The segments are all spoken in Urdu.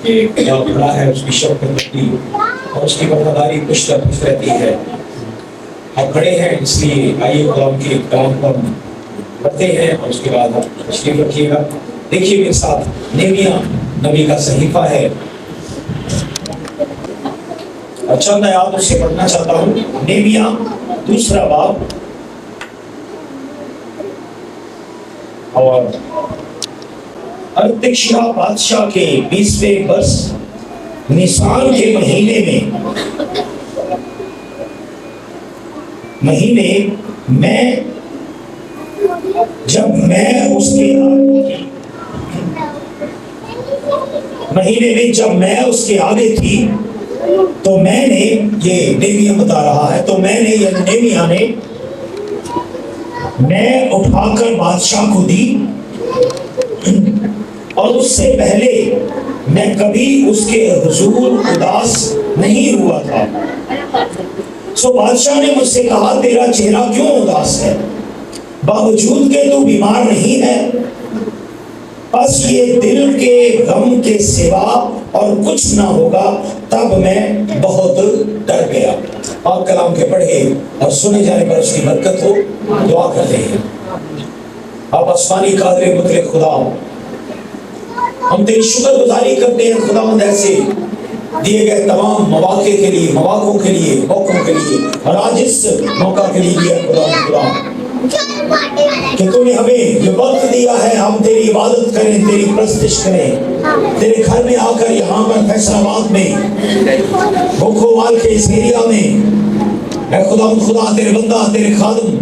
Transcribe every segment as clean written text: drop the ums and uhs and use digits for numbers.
کہ جو بڑا ہے اس کی شفقت کی اور اس کی وفاداری کچھ تک کچھ رہتی ہے. آپ کھڑے ہیں اس لیے آئیے خدا کے کلام پر پڑھتے ہیں اور اس کے بعد آپ تشریف رکھیے گا. دیکھیے میرے ساتھ نہمیا نبی کا صحیفہ ہے اور چند آیات اس سے پڑھنا چاہتا ہوں. نہمیا دوسرا باب اور ارتشیا بادشاہ کے 20ویں برس نیسان کے مہینے میں جب میں اس کے آگے تھی تو میں نے یہ نہمیا بتا رہا ہے تو میں نے یہ نہمیا نے میں اٹھا کر بادشاہ کو دی اور اس سے پہلے میں کبھی اس کے حضور اداس نہیں ہوا تھا. سو بادشاہ نے مجھ سے کہا تیرا چہرہ کیوں اداس ہے باوجود کہ تو بیمار نہیں ہے. بس یہ دل کے غم کے سوا اور کچھ نہ ہوگا. تب میں بہت ڈر گیا. آپ کلام کے پڑھے اور سنے جانے پر اس کی برکت ہو. دعا کرتے ہیں. آپ آسمانی قادر مطلق خدا ہم تیری شکر گزاری کرتے ہیں خداوند ایسے دیے گئے تمام مواقع کے لیے مواقعوں کے لیے موقعوں کے لیے اور آج اس موقع کے لیے دیا خدا کہ تو نے ہمیں یہ وقت دیا ہے ہم تیری عبادت کریں تیری پرستش کریں تیرے گھر میں آ کر یہاں پر فیصل آباد میں بھوکھو مال کے اس ایریا میں اے خدا تیرے بندہ تیرے خادم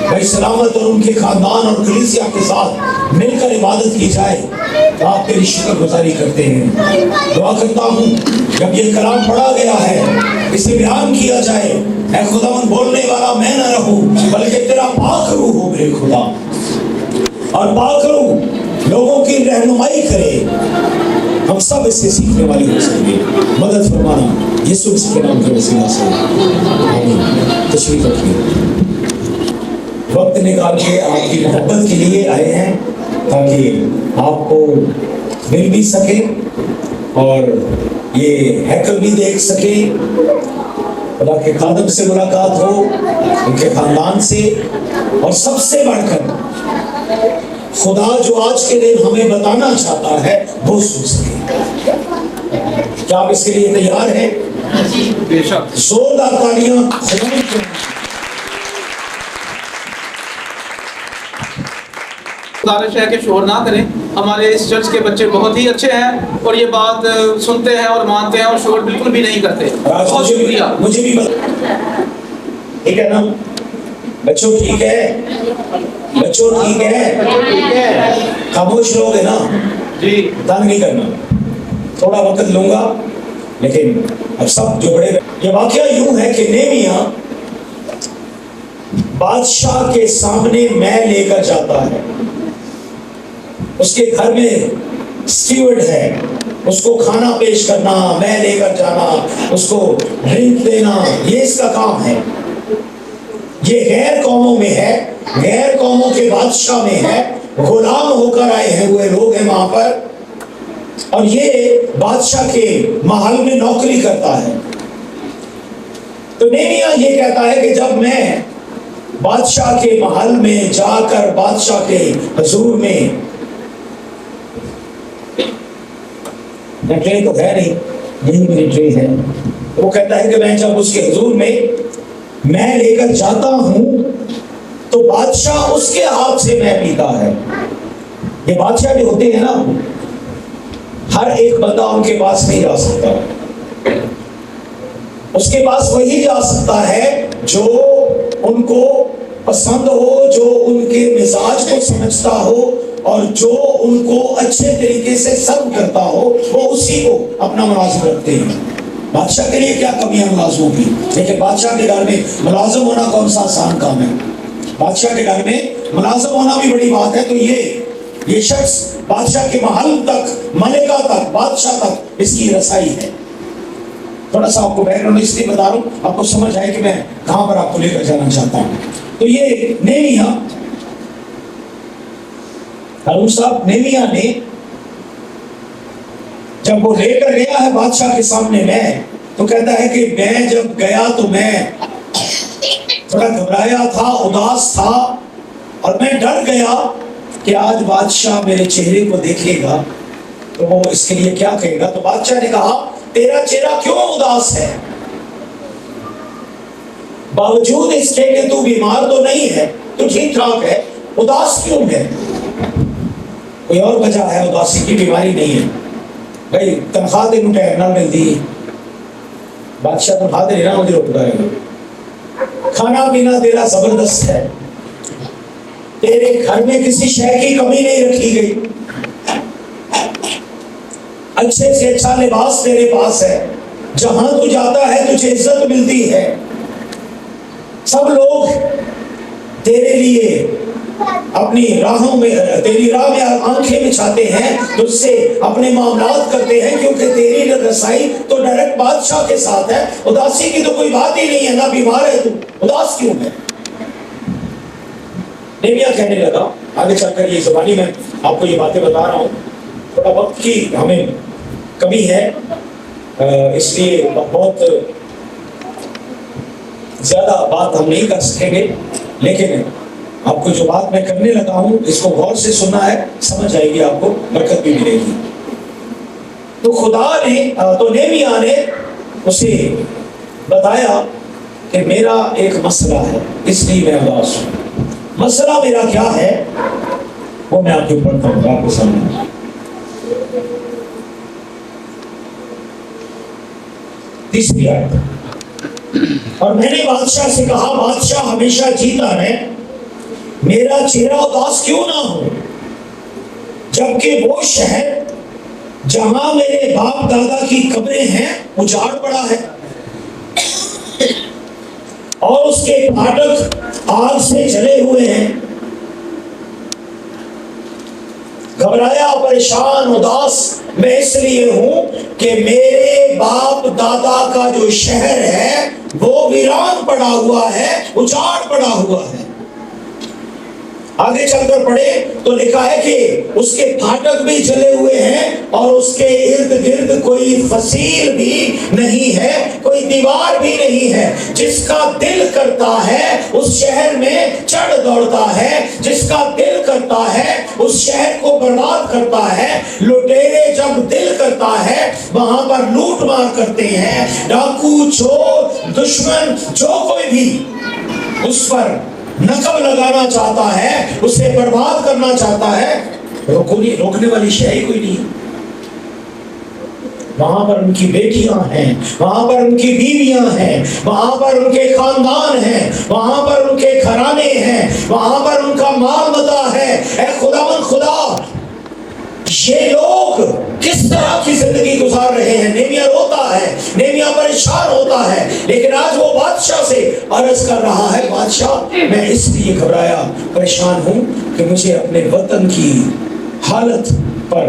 بھائی سلامت اور ان کے خاندان اور کلیسیا کے ساتھ مل کر عبادت کی جائے. آپ تیری شکر گزاری کرتے ہیں. دعا کرتا ہوں جب یہ کلام پڑھا گیا ہے اسے بیان کیا جائے اے خداوند بولنے والا میں نہ رہوں بلکہ تیرا پاک روح ہو میرے خدا اور پاک روح لوگوں کی رہنمائی کرے. ہم سب اس سے سیکھنے والے ہو سکیں. مدد فرمانا یسوع کے نام کے وسیلہ سے آمین. تشریف رکھیے. وقت نکال کے آپ کی محبت کے لیے آئے ہیں تاکہ آپ کو مل بھی سکے اور یہ ہیکل بھی دیکھ سکے. خدا کے خادم سے ملاقات ہو ان کے خاندان سے اور سب سے بڑھ کر خدا جو آج کے دن ہمیں بتانا چاہتا ہے وہ سن سکے. کیا آپ اس کے لیے تیار ہیں؟ بے شک. زوردار تالیاں خدا کے گزارش ہے کہ شور نہ کریں. ہمارے اس چرچ کے بچے بہت ہی اچھے ہیں اور یہ بات سنتے ہیں اور مانتے ہیں اور شور بالکل بھی نہیں کرتے. بہت شکریہ. مجھے بھی ٹھیک ہے نا بچوں؟ ٹھیک ہے بچوں ٹھیک ہے. خاموش لوگ ہیں نا جی تنگ نہیں کرنا. تھوڑا وقت لوں گا لیکن اب سب جو بڑے یہ واقعہ یوں ہے کہ نہمیا بادشاہ کے سامنے میں لے کر جاتا ہے. اس کے گھر میں سٹیورڈ ہے. اس کو کھانا پیش کرنا میں لے کر جانا اس کو ڈرنک دینا یہ اس کا کام ہے. یہ غیر قوموں میں ہے غیر قوموں کے بادشاہ میں ہے. غلام ہو کر آئے ہیں ہوئے لوگ ہیں وہاں پر اور یہ بادشاہ کے محل میں نوکری کرتا ہے. تو نہمیا یہ کہتا ہے کہ جب میں بادشاہ کے محل میں جا کر بادشاہ کے حضور میں ٹرے تو ہے نہیں یہی میری ٹرے ہے. وہ کہتا ہے کہ میں جب اس کے حضور میں لے کر جاتا ہوں تو بادشاہ اس کے ہاتھ سے میں پیتا ہے. یہ بادشاہ جو ہوتے ہیں نا ہر ایک بندہ ان کے پاس نہیں جا سکتا. اس کے پاس وہی جا سکتا ہے جو ان کو پسند ہو جو ان کے مزاج کو سمجھتا ہو اور جو ان کو اچھے طریقے سے سرو کرتا ہو وہ اسی کو اپنا ملازم رکھتے ہیں. بادشاہ کے لیے کیا کمی ہے ملازموں کی؟ لیکن بادشاہ کے گھر میں ملازم ہونا کون سا آسان کام ہے؟ بادشاہ کے گھر میں ملازم ہونا بھی بڑی بات ہے. تو یہ شخص بادشاہ کے محل تک ملکہ تک بادشاہ تک اس کی رسائی ہے. تھوڑا سا آپ کو بیک گراؤنڈ اس لیے بتا رہا ہوں آپ کو سمجھ آئے کہ میں کہاں پر آپ کو لے کر جانا چاہتا ہوں. تو یہ نہمیا ہارون صاحب نہمیا نے جب وہ لے کر گیا ہے بادشاہ کے سامنے میں، تو کہتا ہے کہ میں جب گیا تو میں تھوڑا گھبرایا تھا، اداس تھا، اور میں ڈر گیا کہ آج بادشاہ میرے چہرے کو دیکھے گا تو وہ اس کے لیے کیا کہے گا۔ تو بادشاہ نے کہا تیرا چہرہ کیوں اداس ہے؟ باوجود اس کے کہ تو بیمار تو نہیں ہے، تو ٹھیک ٹھاک ہے، اداس کیوں ہے؟ کوئی اور وجہ ہے اداسی کی؟ بیماری نہیں ہے بھائی، تنخواہ تینوں ٹائم نہ ملتی، بادشاہ تنخواہ دے رہا مجھے روک رہے گا، کھانا پینا تیرا زبردست ہے، تیرے گھر میں کسی شے کی کمی نہیں رکھی گئی، اچھے سے اچھا لباس تیرے پاس ہے، جہاں تو جاتا ہے تجھے عزت ملتی ہے، سب لوگ تیرے لیے اپنی راہوں میں، تیری راہ میں آنکھیں بچھاتے ہیں، تجھ سے اپنے معاملات کرتے ہیں، کیونکہ تیری رسائی تو ڈائریکٹ بادشاہ کے ساتھ ہے، اداسی کی تو کوئی بات ہی نہیں ہے، نہ بیمار ہے تو اداس کیوں ہے؟ نیمیا کہنے لگا، آگے چل کر یہ زبانی میں آپ کو یہ باتیں بتا رہا ہوں، تھوڑا وقت کی ہمیں کمی ہے، اس لیے بہت زیادہ بات ہم نہیں کر سکیں گے، لیکن آپ کو جو بات میں کرنے لگا ہوں اس کو غور سے سننا ہے، سمجھ آئے گی، آپ کو برکت بھی ملے گی۔ تو خدا نے، تو نیمیا نے اسے بتایا کہ میرا ایک مسئلہ ہے، اس لیے میں اداس ہوں۔ مسئلہ میرا کیا ہے وہ میں آپ کو پڑھتا ہوں آپ کے سامنے۔ تیسری آیت، اور میں نے بادشاہ سے کہا بادشاہ ہمیشہ جیتا رہے، میرا چہرہ اداس کیوں نہ ہو، جبکہ وہ شہر جہاں میرے باپ دادا کی قبریں ہیں اجاڑ پڑا ہے، اور اس کے پھاٹک آگ سے جلے ہوئے ہیں۔ گھبرایا، پریشان، اداس میں اس لیے ہوں کہ میرے باپ دادا کا جو شہر ہے وہ ویران پڑا ہوا ہے، اجاڑ پڑا ہوا ہے۔ آگے چل کر پڑھے تو لکھا ہے کہ اس کے پھاٹک بھی جلے ہوئے ہیں، اور اس کے ارد گرد کوئی فصیل بھی نہیں ہے، کوئی دیوار بھی نہیں ہے۔ جس کا دل کرتا ہے اس شہر میں چڑھ دوڑتا ہے، جس کا دل کرتا ہے اس شہر کو برباد کرتا ہے۔ لٹیرے جب دل کرتا ہے وہاں پر لوٹ مار کرتے ہیں، ڈاکو، چور، دشمن، جو کوئی بھی اس پر نقب لگانا چاہتا ہے، اسے برباد کرنا چاہتا ہے، روکنے والی شے کوئی نہیں۔ وہاں پر ان کی بیٹیاں ہیں، وہاں پر ان کی بیویاں ہیں، وہاں پر ان کے خاندان ہیں، وہاں پر ان کے گھرانے ہیں، وہاں پر ان کا مال متا ہے۔ اے خداوند خدا، یہ لوگ کس طرح کی زندگی گزار رہے ہیں؟ نیمیا روتا ہے، نیمیا پریشان ہوتا ہے، لیکن آج وہ بادشاہ سے عرض کر رہا ہے بادشاہ میں اس لیے گھبرایا پریشان ہوں کہ مجھے اپنے وطن کی حالت پر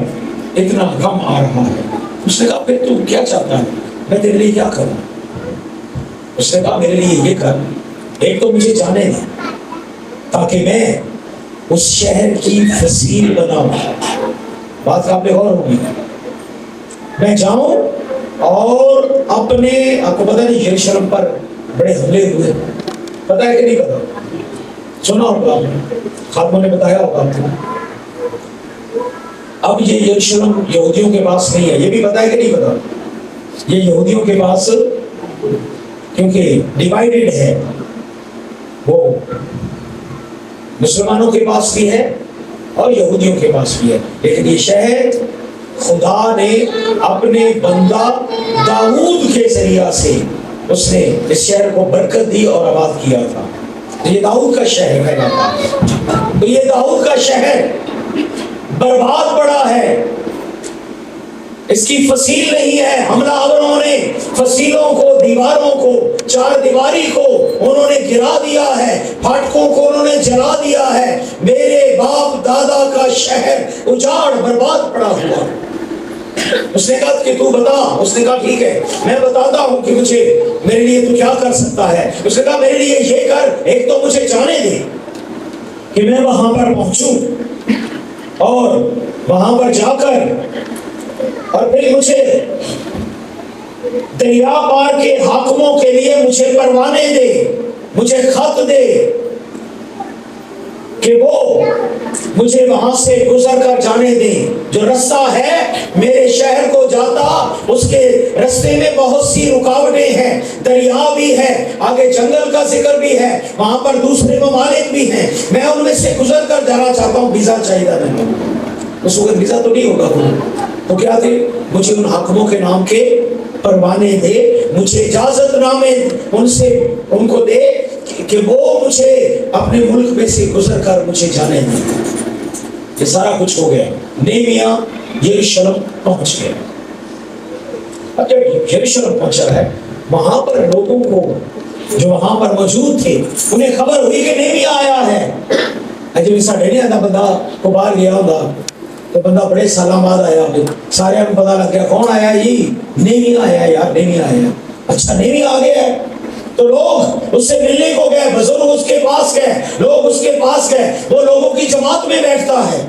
اتنا غم آ رہا ہے۔ اس نے کہا پھر تو کیا چاہتا ہے، میں تیرے لیے کیا کروں؟ اس نے کہا میرے لیے یہ کر، ایک تو مجھے جانے دے تاکہ میں اس شہر کی فصیل بناؤں۔ بات قابل غور ہوگی، میں جاؤں اور اپنے، آپ کو پتا نہیں یروشلم پر بڑے حملے ہوئے، پتا ہے کہ نہیں پتا؟ سنا ہوگا آپ نے، خادموں نے بتایا ہوگا آپ کو۔ اب یہ یروشلم یہودیوں کے پاس نہیں ہے، یہ بھی پتا ہے کہ نہیں پتا؟ یہ یہودیوں کے پاس کیونکہ ڈیوائیڈڈ ہے، وہ مسلمانوں کے پاس بھی ہے اور یہودیوں کے پاس بھی ہے، لیکن یہ شہر خدا نے اپنے بندہ داؤد کے ذریعہ سے اس نے اس شہر کو برکت دی اور آباد کیا تھا۔ یہ داؤد کا شہر ہے، تو یہ داؤد کا شہر برباد پڑا ہے، اس کی فصیل نہیں ہے۔ حملہ آوروں نے فصیلوں کو، دیواروں کو، چار دیواری کو انہوں نے گرا دیا ہے، پھاٹکوں کو انہوں نے جلا دیا ہے۔ میرے باپ دادا کا شہر اجاڑ برباد پڑا ہوا۔ اس نے کہا کہ تو بتا، اس نے کہا ٹھیک ہے میں بتاتا ہوں کہ مجھے میرے لیے تو کیا کر سکتا ہے۔ اس نے کہا میرے لیے یہ کر، ایک تو مجھے جانے دے کہ میں وہاں پر پہنچوں، اور وہاں پر جا کر اور پھر مجھے دریا پار کے حاکموں کے لیے مجھے پروانے دے، مجھے خط دے کہ وہ مجھے وہاں سے گزر کر جانے دیں۔ جو رستہ ہے میرے شہر کو جاتا، اس کے رستے میں بہت سی رکاوٹیں ہیں، دریا بھی ہے، آگے جنگل کا ذکر بھی ہے، وہاں پر دوسرے ممالک بھی ہیں، میں ان میں سے گزر کر جانا چاہتا ہوں، ویزا چاہیے نہیں۔ اس وقت ویزا تو نہیں ہوگا، تو کیا تھے؟ مجھے ان حاکموں کے نام کے پروانے دے، مجھے اجازت نامے ان سے ان کو دے کہ وہ مجھے اپنے ملک میں سے گزر کر مجھے جانے دیں۔ یہ سارا کچھ ہو گیا، نہمیا یروشلم پہنچ گیا۔ اب جب یروشلم پہنچا ہے، وہاں پر لوگوں کو جو وہاں پر موجود تھے انہیں خبر ہوئی کہ نہمیا آیا ہے۔ جب ساڑھے نہیں آتا بندہ کو باہر گیا ہوگا تو بندہ بڑے سالوں بعد آیا، سارے ہمیں پتا لگ گیا کون آیا، یہ نہمیا آیا یار، نہمیا آیا۔ اچھا نہمیا آ گیا ہے، تو لوگ اس سے ملنے کو گئے، بزرگ اس کے پاس گئے، لوگ اس کے پاس گئے، وہ لوگوں کی جماعت میں بیٹھتا ہے،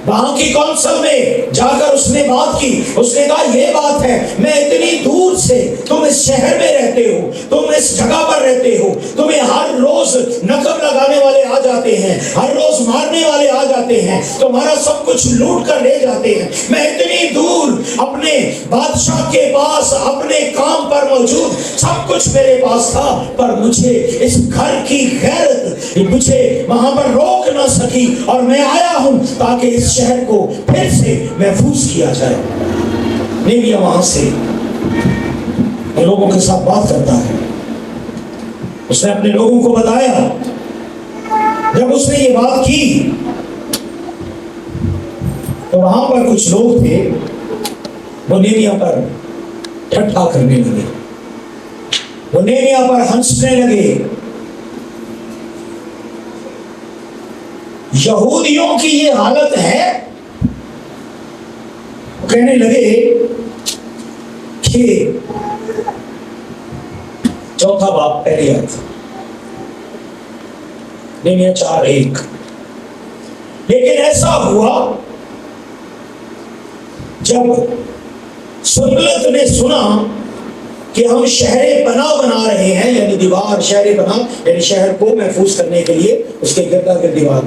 وہاں کی کونسل میں جا کر اس نے بات کی، اس نے کہا یہ بات ہے، میں اتنی دور سے، تم اس شہر میں رہتے ہو، تم اس جگہ پر رہتے ہو، تمہیں ہر روز نقب لگانے والے آ جاتے ہیں، ہر روز مارنے والے آ جاتے ہیں، تمہارا سب کچھ لوٹ کر لے جاتے ہیں، میں اتنی دور اپنے بادشاہ کے پاس اپنے کام پر موجود، سب کچھ میرے پاس تھا، پر مجھے اس گھر کی غیرت مجھے وہاں پر روک نہ سکی، اور میں آیا ہوں تاکہ اس شہر کو پھر سے محفوظ کیا جائے۔ نہمیا وہاں سے لوگوں کے ساتھ بات کرتا ہے، اس نے اپنے لوگوں کو بتایا۔ جب اس نے یہ بات کی تو وہاں پر کچھ لوگ تھے، وہ نہمیا پر ٹھٹھا کرنے لگے، وہ نہمیا پر ہنسنے لگے۔ یہودیوں کی یہ حالت ہے، کہنے لگے کہ چوتھا باب پہلی آیت، نہمیا 4:1، لیکن ایسا ہوا جب سنبلت نے سنا کہ ہم شہر پناہ بنا رہے ہیں، یعنی دیوار، شہر پناہ یعنی شہر کو محفوظ کرنے کے لیے اس کے گرد گرد دیوار،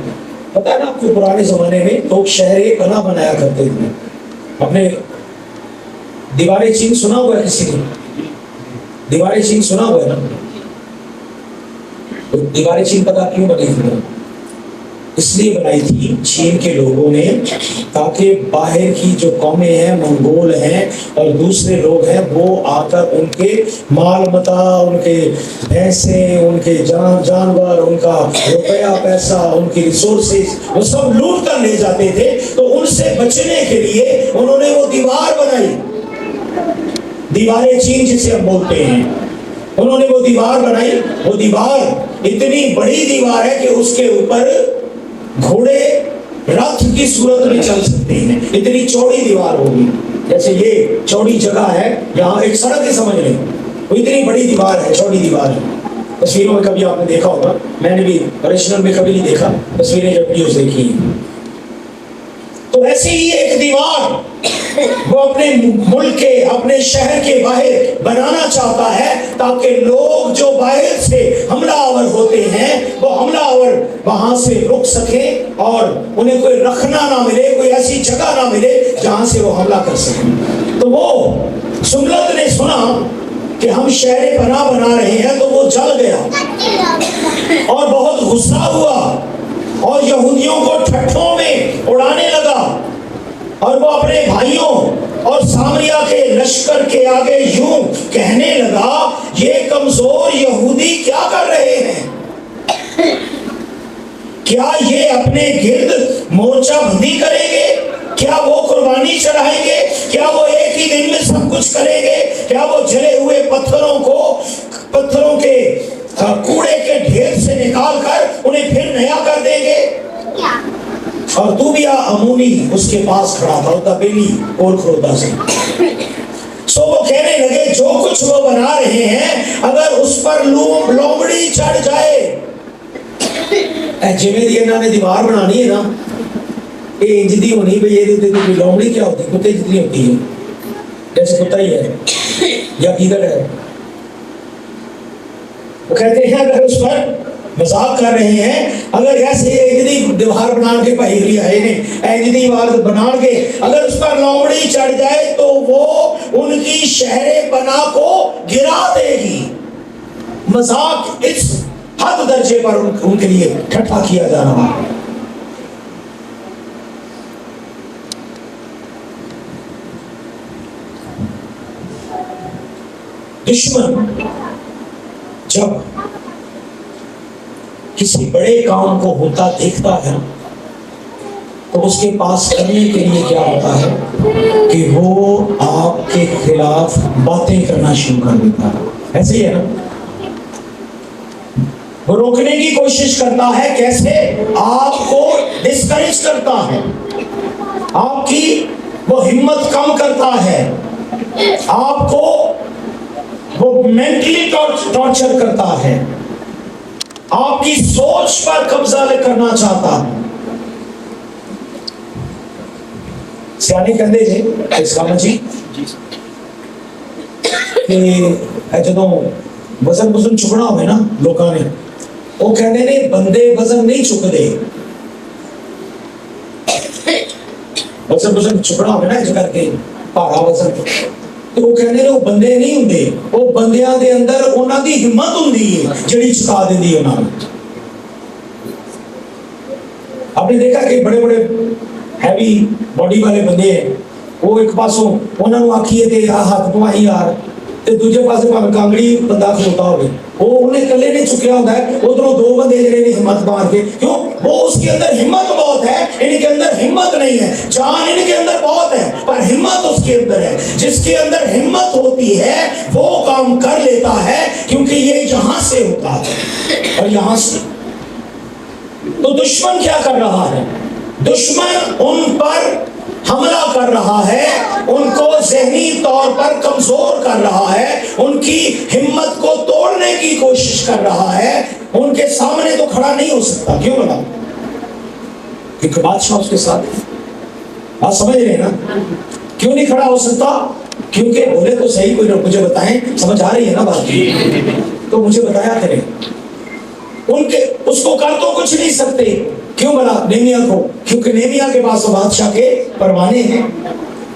پتہ ہے نا آپ کو پرانے زمانے میں لوگ شہر پناہ بنایا کرتے تھے۔ اپنے دیوار چین سنا ہوا ہے کسی کو؟ دیوار چین سنا ہوا ہے نا؟ دیوار چین پتہ کیوں بنی تھی؟ اس لیے بنائی تھی چین کے لوگوں نے تاکہ باہر کی جو قومیں ہیں، منگول ہیں اور دوسرے لوگ ہیں، وہ آ کر ان کے مال متاع، ان کے بھینسیں، ان کے جانور، ان کا روپیہ پیسہ، ان کی ریسورسز، وہ سب لوٹ کر لے جاتے تھے۔ تو ان سے بچنے کے لیے انہوں نے وہ دیوار بنائی، دیوار چین جسے ہم بولتے ہیں، انہوں نے وہ دیوار بنائی۔ وہ دیوار اتنی بڑی دیوار ہے کہ اس کے اوپر گھوڑے رتھ کی صورت میں چل سکتے ہیں، اتنی چوڑی دیوار ہوگی، جیسے یہ چوڑی جگہ ہے، یہاں ایک سڑک ہی سمجھ لیں، وہ اتنی بڑی دیوار ہے، چوڑی دیوار ہے۔ تصویروں میں کبھی آپ نے دیکھا ہوگا، میں نے بھی اوریجنل میں کبھی نہیں دیکھا، تصویریں جب ویڈیوز دیکھی ہیں۔ تو ایسی ہی ایک دیوار وہ اپنے ملک کے، اپنے شہر کے باہر بنانا چاہتا ہے تاکہ لوگ جو باہر سے حملہ آور ہوتے ہیں وہ حملہ آور وہاں سے رک سکیں اور انہیں کوئی رکھنا نہ ملے، کوئی ایسی جگہ نہ ملے جہاں سے وہ حملہ کر سکیں۔ تو وہ سنبلت نے سنا کہ ہم شہر پناہ بنا رہے ہیں تو وہ جل گیا اور بہت غصہ ہوا اور یہودیوں کو ٹھٹھوں میں اڑانے لگا، اور وہ اپنے بھائیوں اور سامریا کے لشکر کے آگے یوں کہنے لگا، یہ کمزور یہودی کیا کر رہے ہیں؟ کیا یہ اپنے گرد مورچہ بندی کریں گے؟ کیا وہ قربانی چڑھائیں گے؟ کیا وہ ایک ہی دن میں سب کچھ کریں گے؟ کیا وہ جلے ہوئے پتھروں کے کوڑے کے ڈھیر سے نکال کر انہیں پھر نیا کر دیں گے؟ اور طوبیہ امونی اس کے پاس کھڑا تھا، تبیلی اور کھرودا سے۔ سو وہ کہنے لگے جو کچھ وہ بنا رہے ہیں اگر اس پر لومڑی چڑھ جائے، جی میں انہوں نے دیوار بنانی ہے نا، یہ جدی ہونی بھائی یہ لومڑی کیا ہوتی ہے؟ کتے جتنی ہوتی ہے، جیسے کتا ہی ہے یا گیدڑ ہے. وہ کہتے ہیں اگر اس پر مذاق کر رہے ہیں، اگر ایسے ایجدی دیوار بنا کے بھائی لی آئے نے ایجدی دیوار بنا کے اگر اس پر لومڑی چڑھ جائے تو وہ ان کی شہر بنا کو گرا دے گی. مذاق اس حد درجے پر ان کے لیے ٹھٹھا کیا جا رہا ہے. دشمن جب کسی بڑے کام کو ہوتا دیکھتا ہے تو اس کے پاس کرنے کے لیے کیا ہوتا ہے کہ وہ آپ کے خلاف باتیں کرنا شروع کر دیتا ہے. ایسے ہی ہے نا، وہ روکنے کی کوشش کرتا ہے. کیسے؟ آپ کو ڈسکریج کرتا ہے، آپ کی وہ ہمت کم کرتا ہے، آپ کو وہ مینٹلی ٹارچر کرتا ہے، آپ کی سوچ پر قبضہ کرنا چاہتا ہے. سیانے کہندے جی اس کا جی کہ جدوں وزن چکنا ہوئے نا لوگوں نے، وہ کہنے نے بندے وزن نہیں چکتے. وزن چکنا ہوئے نا جو کر کے پہاڑا وزن، تو وہ کہنے وہ بندے نہیں ہوندے، وہ بندیاں دے اندر انہاں دی ہمت ہوندی ہے جڑی چکا دیندی ہے انہاں نوں. آپ نے دیکھا کہ بڑے بڑے ہیوی باڈی والے بندے ہیں، وہ ایک پاسوں انہاں نوں آکھیے تے ہاتھ پوائی یار تے دوجے پاسے بھاویں کانگڑی بندہ کھلوتا ہوئے، وہ انہیں کلے نے چکیا ہوتا ہے، ادھروں دو بندے جڑے نے ہمت مار کے. کیوں؟ وہ اس کے اندر ہمت بہت ہے، ان کے اندر ہمت نہیں ہے. جان ان کے اندر بہت ہے پر ہمت اس کے اندر ہے. جس کے اندر ہمت ہوتی ہے وہ کام کر لیتا ہے، کیونکہ یہ یہاں سے ہوتا ہے اور یہاں سے. تو دشمن کیا کر رہا ہے؟ دشمن ان پر حملہ کر رہا ہے، ان کو ذہنی طور پر کمزور کر رہا ہے، ان کی ہمت کو توڑنے کی کوشش کر رہا ہے. ان کے سامنے تو کھڑا نہیں ہو سکتا. کیوں بنا؟ کیونکہ بادشاہ اس کے ساتھ. بات سمجھ رہے ہیں نا؟ کیوں نہیں کھڑا ہو سکتا؟ کیونکہ بولے تو صحیح، کوئی مجھے بتائیں، سمجھ آ رہی ہے نا بات؟ تو مجھے بتایا کریں. ان کے اس کو کر تو کچھ نہیں سکتے. کیوں بنا؟ نیمیا کو، کیونکہ نیمیا کے پاس بادشاہ کے پروانے ہیں،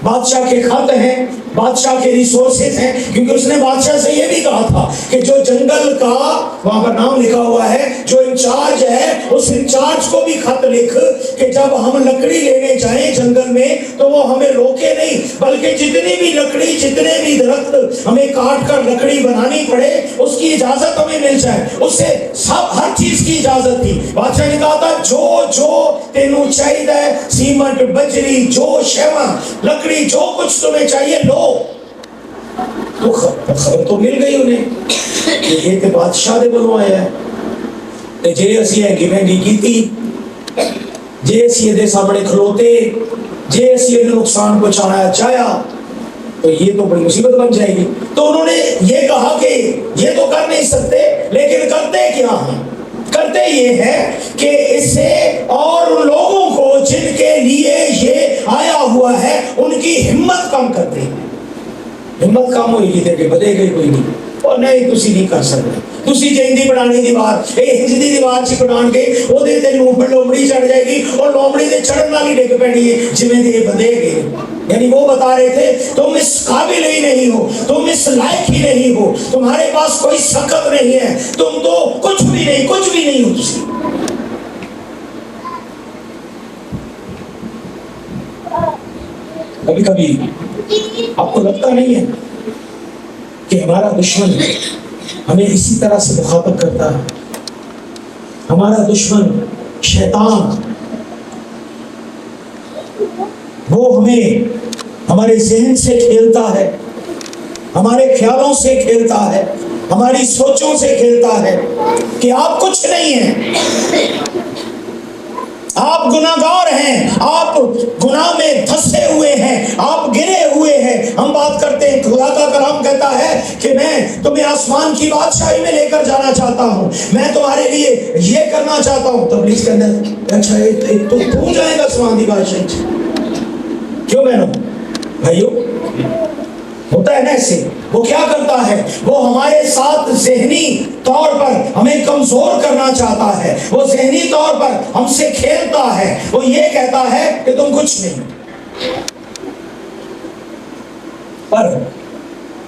بادشاہ کے خط ہیں، بادشاہ کے ریسورسز ہیں. کیونکہ اس نے بادشاہ سے یہ بھی کہا تھا کہ جو جنگل کا وہاں پر نام لکھا ہوا ہے جو انچارج ہے، اس انچارج کو بھی خط لکھ کہ جب ہم لکڑی لینے جائیں جنگل میں تو وہ ہمیں روکے نہیں، بلکہ جتنی بھی لکڑی، جتنے بھی درخت ہمیں کاٹ کر لکڑی بنانی پڑے اس کی اجازت ہمیں مل جائے. اس سے سب ہر چیز کی اجازت تھی. بادشاہ نے کہا تھا جو تینوں چاہیے، سیمنٹ، بجری، جو شیوا، لکڑی، جو کچھ تمہیں چاہیے لو. تو خبر تو مل گئی انہیں کہ یہ تے بادشاہ دے بلوں آیا ہے، تے جے اسی ہنگی مہنگی کیتی، جے اسی دے سامنے کھلوتے، جے اسی دے نقصان پہنچانا چاہیا تو یہ تو بڑی مصیبت بن جائے گی. تو انہوں نے یہ کہا کہ یہ تو کر نہیں سکتے، لیکن کرتے کیا ہیں؟ کرتے یہ ہے کہ اس سے اور ان لوگوں کو جن کے لیے یہ آیا ہوا ہے ان کی ہمت کم کرتے ہیں. ہمت کم ہوئی گی کہ بدے گئی کوئی نہیں. اور نہیں تسی نہیں کر سکتے، تسی جہندی بنانی دیوار، اے ہجدی دیوار چ بنان کے او دے تے لومڑی چڑھ جائے گی اور لومڑی دے چڑھن والی ڈگ پینی ہے جویں دے بدے گئے. یعنی وہ بتا رہے تھے تم اس قابل ہی نہیں ہو، تم اس لائق ہی نہیں ہو، تمہارے پاس کوئی سکت نہیں ہے، تم تو کچھ بھی نہیں، کچھ بھی نہیں ہو تسی. کبھی کبھی آپ کو لگتا نہیں ہے کہ ہمارا دشمن ہمیں اسی طرح سے مخاطب کرتا ہے؟ ہمارا دشمن شیطان وہ ہمیں ہمارے ذہن سے کھیلتا ہے، ہمارے خیالوں سے کھیلتا ہے، ہماری سوچوں سے کھیلتا ہے کہ آپ کچھ نہیں ہیں، آپ گناہگار ہیں، آپ گناہ میں پھنسے ہوئے ہیں، آپ گرے ہوئے ہیں. ہم بات کرتے ہیں، خدا کا کلام کہتا ہے کہ میں تمہیں آسمان کی بادشاہی میں لے کر جانا چاہتا ہوں, میں تمہارے لیے یہ کرنا چاہتا ہوں. تو ابلیس کے اندر اچھا تو جائے گا آسمان کی بادشاہی. کیوں بہنوں بھائیو, ہوتا ہے نا ایسے. وہ کیا کرتا ہے, وہ ہمارے ساتھ ذہنی طور پر ہمیں کمزور کرنا چاہتا ہے, وہ ذہنی طور پر ہم سے کھیلتا ہے. وہ یہ کہتا ہے کہ تم کچھ نہیں, پر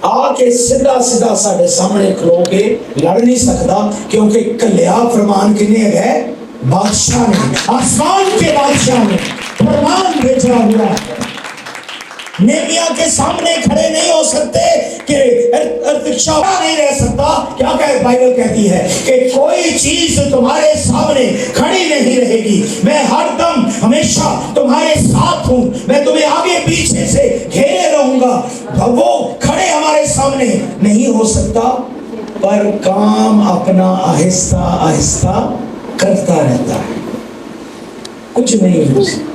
آ کے سیدھا سیدھا ساڑھے سامنے کھلو کے لڑ نہیں سکتا, کیونکہ کلیا فرمان کنے ہے, بادشاہ نے, آسمان کے بادشاہ نے فرمان بھیجا ہوا ہے. نیمیا کے سامنے کھڑے نہیں ہو سکتے کہ ارتقشا نہیں رہ سکتا. کیا کہ بائبل کہتی ہے کہ کوئی چیز تمہارے سامنے کھڑی نہیں رہے گی, میں ہر دم ہمیشہ تمہارے ساتھ ہوں, میں تمہیں آگے پیچھے سے گھیرے رہوں گا. وہ کھڑے ہمارے سامنے نہیں ہو سکتا, پر کام اپنا آہستہ آہستہ کرتا رہتا ہے. کچھ نہیں ہو سکتا.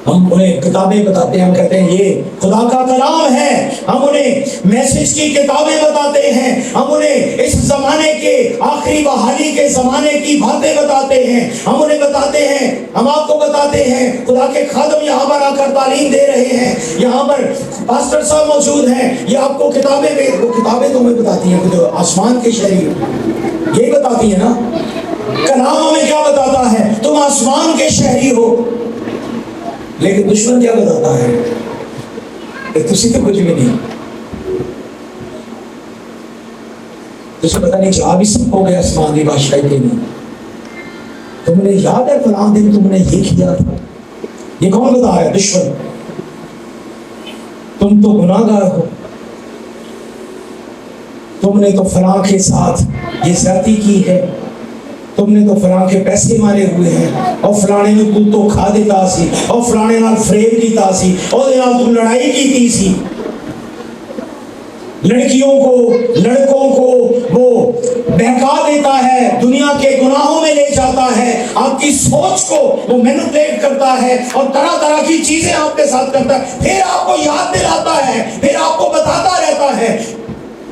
ہم انہیں کتابیں بتاتے ہیں, ہم کہتے ہیں یہ خدا کا کلام ہے, ہم انہیں میسج کی کتابیں بتاتے ہیں, ہم انہیں اس زمانے کے آخری بحالی کے زمانے کی باتیں بتاتے ہیں, ہم انہیں بتاتے ہیں, ہم آپ کو بتاتے ہیں خدا کے خادم یہاں پر آ کر تعلیم دے رہے ہیں, یہاں پر پاسٹر صاحب موجود ہیں, یہ آپ کو کتابیں وہ کتابیں تو ہمیں بتاتی ہیں جو آسمان کے شہری یہی بتاتی ہیں نا. کلام ہمیں کیا بتاتا ہے, تم آسمان کے شہری ہو. لیکن دشمن کیا بتاتا ہے کہ تسی تو کچھ بھی نہیں, تجھے پتہ نہیں جا بھی سکو گے آسمان کی بادشاہی کے نہیں. تم نے یاد ہے فلاں دن تم نے یہ کیا تھا, یہ کون بتا رہا ہے؟ دشمن. تم تو گناہگار ہو, تم نے تو فلاں کے ساتھ یہ زیادتی کی ہے, تم نے تو فلاں کے پیسے مارے ہوئے ہیں, اور فلانے نے کل تو کھا دیتا سی, اور فلانے نال فریب کیتا سی, اور تم لڑائی کی سی. لڑکیوں کو لڑکوں کو وہ بہکا دیتا ہے, دنیا کے گناہوں میں لے جاتا ہے, آپ کی سوچ کو وہ مینپولیٹ کرتا ہے, اور طرح طرح کی چیزیں آپ کے ساتھ کرتا ہے. پھر آپ کو یاد دلاتا ہے, پھر آپ کو بتاتا رہتا ہے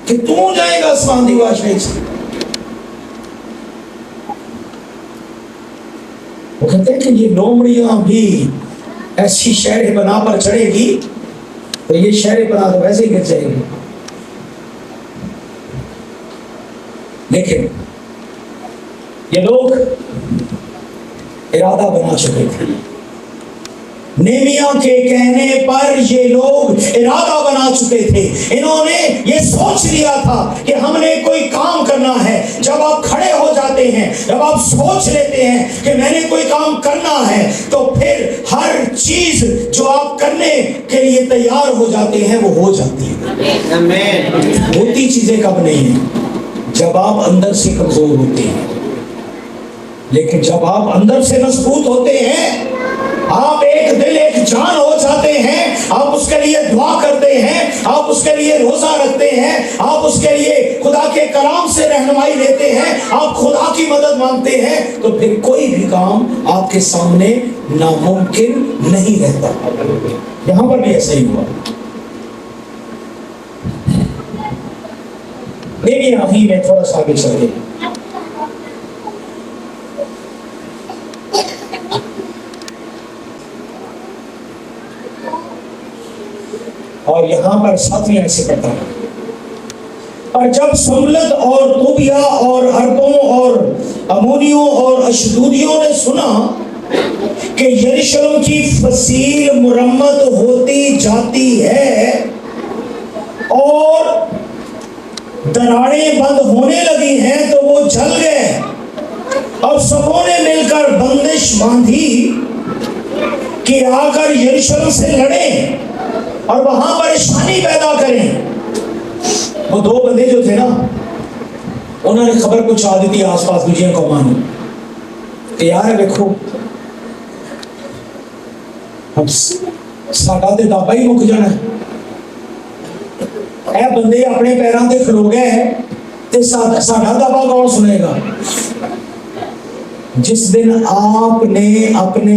کہ تو جائے گا آسمان کی بادشاہی سے. وہ کہتے ہیں کہ یہ لومڑیاں بھی ایسی شہر بنا پر چڑھے گی تو یہ شہر بنا تو ویسے ہی گر جائے گی. لیکن یہ لوگ ارادہ بنا چکے تھے, نیمیا کے کہنے پر یہ لوگ ارادہ بنا چکے تھے. انہوں نے یہ سوچ لیا تھا کہ ہم نے کوئی کام کرنا ہے. جب آپ کھڑے ہو جاتے ہیں, جب آپ سوچ لیتے ہیں کہ میں نے کوئی کام کرنا ہے, تو پھر ہر چیز جو آپ کرنے کے لیے تیار ہو جاتے ہیں وہ ہو جاتی ہے. ہوتی چیزیں کب نہیں ہیں, جب آپ اندر سے کمزور ہوتے ہیں. لیکن جب آپ اندر سے مضبوط ہوتے ہیں, آپ ایک دل ایک جان ہو جاتے ہیں, آپ اس کے لیے دعا کرتے ہیں, آپ اس کے لیے روزہ رکھتے ہیں, آپ اس کے لیے خدا کے کلام سے رہنمائی لیتے ہیں, آپ خدا کی مدد مانگتے ہیں, تو پھر کوئی بھی کام آپ کے سامنے ناممکن نہیں رہتا. یہاں پر بھی ایسا ہی ہوا. میری آنکھیں میں تھوڑا سا آگے چل گئی. اور یہاں پر ساتویں ایسے کرتا ہے, اور جب سملت اور طوبیا اور عربوں اور امونیوں اور اشدودیوں نے سنا کہ یروشلم کی فصیل مرمت ہوتی جاتی ہے اور دراڑیں بند ہونے لگی ہیں, تو وہ جل گئے اور سبوں نے مل کر بندش باندھی کہ آ کر یروشلم سے لڑیں اور وہاں پریشانی پیدا کریں. وہ دو بندے جو تھے نا, انہوں نے خبر پہنچا دی تھی آس پاس دوسری قوموں نے کہ یار دیکھو اب ساڈا تے دابا ہی مک جانا ہے, اے بندے اپنے پیراں تے کھلو گئے ہیں تے ساڈا دابا کون سنے گا. جس دن آپ نے اپنے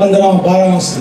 15 12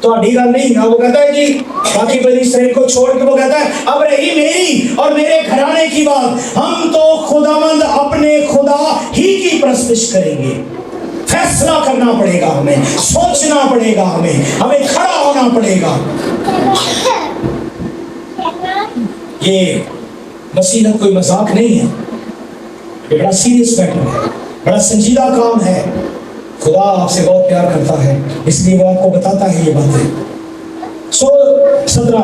تو گل نہیں ہے. وہ کہتا ہے جی باقی بنی اسرائیل کو چھوڑ کے وہ کہتا ہے اب رہی میری اور میرے گھرانے کی بات, ہم تو خداوند اپنے خدا ہی کی پرستش کریں گے. فیصلہ کرنا پڑے گا ہمیں, سوچنا پڑے گا ہمیں کھڑا ہونا پڑے گا. یہ مسیحیت کوئی مذاق نہیں ہے, یہ بڑا سیریس میٹر ہے, بڑا سنجیدہ کام ہے. خدا آپ سے بہت پیار کرتا ہے, اس لیے وہ آپ کو بتاتا ہے یہ باتیں. 17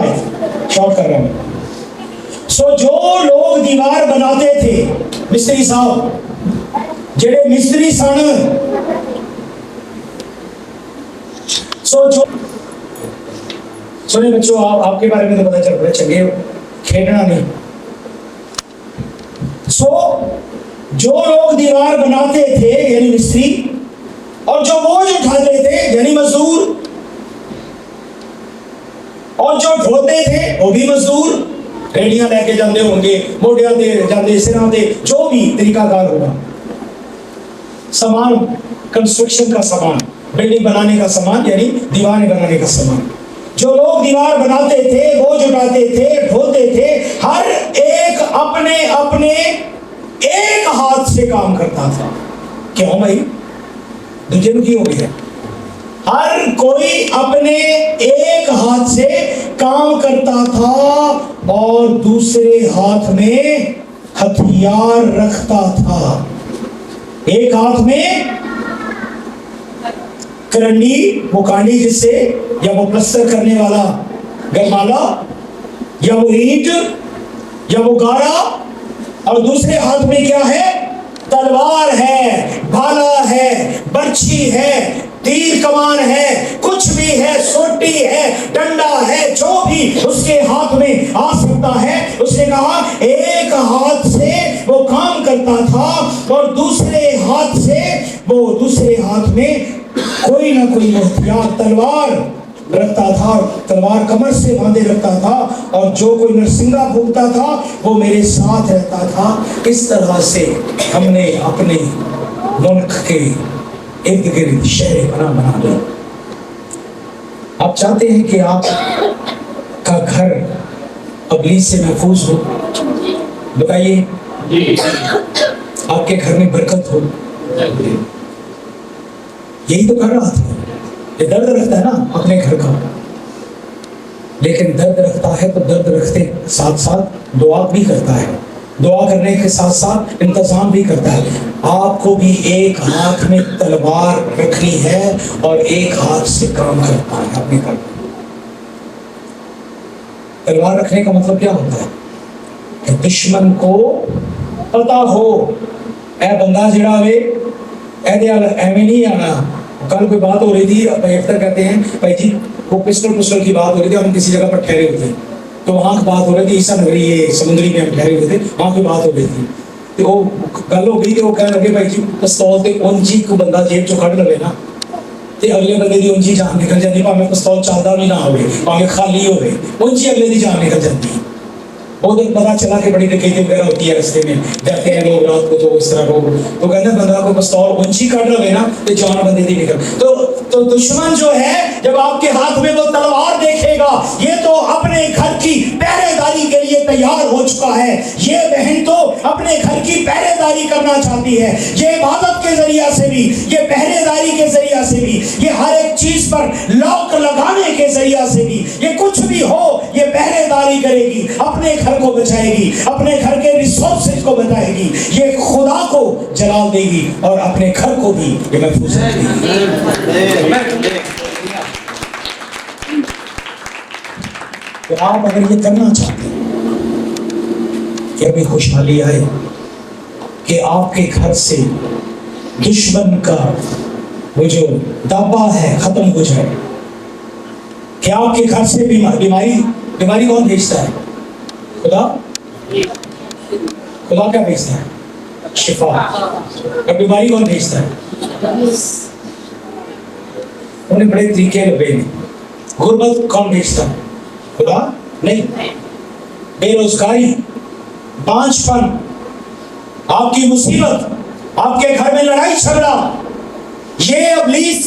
شارٹ کر رہا ہوں. جو لوگ دیوار بناتے تھے, مستری صاحب جڑے مستری سن, سنیں بچوں آپ کے بارے میں تو پتا چل رہا ہے, چنگے کھیلنا نہیں. جو لوگ دیوار بناتے تھے یعنی مستری, اور جو بوجھ اٹھاتے تھے یعنی مزدور, اور جو ڈھوتے تھے وہ بھی مزدور, ریڑیاں لے کے جاندے ہوں گے, موڈیاں دے جاندے, سراں دے, جو بھی طریقہ کار ہوگا, سامان کنسٹرکشن کا سامان, بلڈنگ بنانے کا سامان یعنی دیواریں بنانے کا سامان. جو لوگ دیوار بناتے تھے, بوجھ اٹھاتے تھے, ڈھوتے تھے, ہر ایک اپنے اپنے ایک ہاتھ سے کام کرتا تھا. کیوں بھائی دوسرے کو کی ہو گیا؟ ہر کوئی اپنے ایک ہاتھ سے کام کرتا تھا اور دوسرے ہاتھ میں ہتھیار رکھتا تھا. ایک ہاتھ میں کرنی, وہ کانڈی جس سے, یا وہ پلسٹر کرنے والا گرمالا, یا وہ اینٹ, یا وہ گارا, اور دوسرے ہاتھ میں کیا ہے؟ تلوار ہے, بھالا ہے, برچھی ہے, تیر کمان ہے, کچھ بھی ہے, سوٹی ہے, ڈنڈا ہے, جو بھی اس کے ہاتھ میں آ سکتا ہے. اس نے کہا ایک ہاتھ سے وہ کام کرتا تھا اور دوسرے ہاتھ سے وہ دوسرے ہاتھ میں کوئی نہ کوئی ہتھیار, تلوار رکھتا تھا, تلوار کمر سے باندھے رکھتا تھا, اور جو کوئی نرسنگا پھونکتا تھا وہ میرے ساتھ رہتا تھا. اس طرح سے ہم نے اپنے ملک کے ارد گرد شہر بنا لیا. آپ چاہتے ہیں کہ آپ کا گھر ابلیس سے محفوظ ہو؟ بتائیے, آپ کے گھر میں برکت ہو. یہی تو کر رہا تھا. یہ درد رکھتا ہے نا اپنے گھر کا, لیکن درد رکھتا ہے تو درد رکھتے ساتھ ساتھ دعا بھی کرتا ہے, دعا کرنے کے ساتھ ساتھ انتظام بھی کرتا ہے. آپ کو بھی ایک ہاتھ میں تلوار رکھنی ہے اور ایک ہاتھ سے کام کرنا ہے اپنے گھر. تلوار رکھنے کا مطلب کیا ہوتا ہے؟ کہ دشمن کو پتا ہو اے بندہ جڑا وے ایویں نہیں آنا. کل کوئی بات ہو رہی تھی, اختر کہتے ہیں بھائی جی وہ پسٹل کی بات ہو رہی تھی, ہم کسی جگہ پر ٹھہرے ہوئے تھے, تو وہاں کی بات ہو رہی تھی, عیسیٰ نگری یہ سمندری میں ہم ٹھہرے ہوئے تھے, وہاں کی بات ہو رہی تھی. تو وہ گل ہو گئی کہ وہ کہنے لگے بھائی جی پستول تے اونجی کو بندہ جیب چوں کھڑ لوے نا تے اگلے بندے دی اونجی جان نکل جاتی, بھاویں پستول چلدا بھی نہ ہوئے, بھاویں خالی ہوئے, اونجی اگلے دی جان نکل جاتی. وہ پتا چلا کہ بڑی ڈکیتی وغیرہ ہوتی ہے رستے میں, جاتے ہیں لوگ رات کو, تو اس طرح کو تو کہتے ہیں بندہ کو پستول اونچی کاٹ لوے نا تو جان بندے دی نکل. تو دشمن جو ہے جب آپ کے ہاتھ میں وہ تلوار دیکھے گا, یہ تو اپنے گھر کی پہرے داری کے لیے تیار ہو چکا ہے. یہ بہن تو اپنے گھر کی پہرے داری کرنا چاہتی ہے, یہ عبادت کے ذریعہ سے بھی, یہ پہرے داری کے ذریعہ سے بھی, یہ ہر ایک چیز پر لاک لگانے کے ذریعہ سے بھی, یہ کچھ بھی ہو یہ پہرے داری کرے گی, اپنے گھر کو بچائے گی, اپنے گھر کے ریسورسز کو بچائے گی, یہ خدا کو جلال دے گی اور اپنے گھر کو بھی یہ محفوظ رکھے گی. تو آپ اگر یہ کرنا چاہتے ہیں کہ ابھی خوشحالی آئے, کہ آپ کے گھر سے دشمن کا وہ جو دبا ہے ختم ہو جائے, کہ آپ کے گھر سے بیماری کون بھیجتا ہے؟ خدا. خدا کیا بھیجتا ہے؟ شفا. اور بیماری کون بھیجتا ہے؟ انہیں بڑے طریقے لگے ہیں. غربت کون بھیجتا ہے؟ خدا نہیں. بے روزگاری, بانجھ پن, آپ کی مصیبت, آپ کے گھر میں لڑائی جھگڑا, یہ ابلیس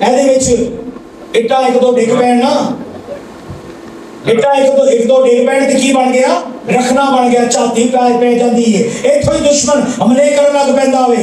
ਇਹਦੇ ਵਿੱਚ ਇੱਟਾਂ ਇੱਕ ਦੋ ਡਿੱਗ ਪੈਣ ਨਾ, ਇੱਟਾਂ ਇੱਕ ਦੋ ਡਿੱਗ ਪੈਣ ਤੇ ਕੀ ਬਣ ਗਿਆ? ਰੱਖਣਾ ਬਣ ਗਿਆ। ਝਾਤੀ ਪੈ ਜਾਂਦੀ ਹੈ, ਇੱਥੋਂ ਹੀ ਦੁਸ਼ਮਣ ਹਮਲੇ ਕਰਨ ਲੱਗ ਪੈਂਦਾ ਵੇ,